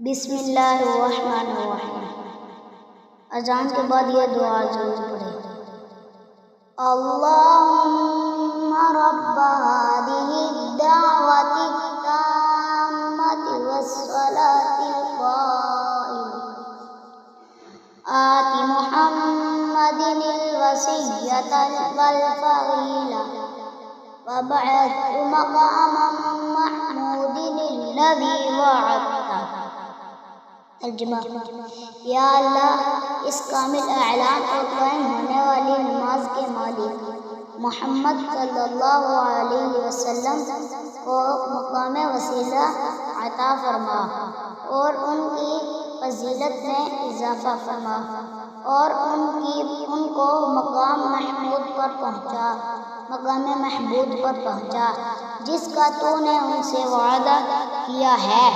بسم اللہ الرحمن الرحیم۔ اذان کے بعد یہ دعا ضرور پڑھیں۔ اللہم رب هذه الدعوة التامة والصلاة القائمة آت محمد الوسیلة والفضیلة وابعثه مقاما محمودا الذی وعدته۔ ترجمہ: یا اللہ، اس کامل اعلان اور قائم ہونے والی نماز کے مالک محمد صلی اللہ علیہ وسلم کو مقام وسیلہ عطا فرما اور ان کی فضیلت میں اضافہ فرما اور ان کو مقام محمود پر پہنچا جس کا تو نے ان سے وعدہ کیا ہے۔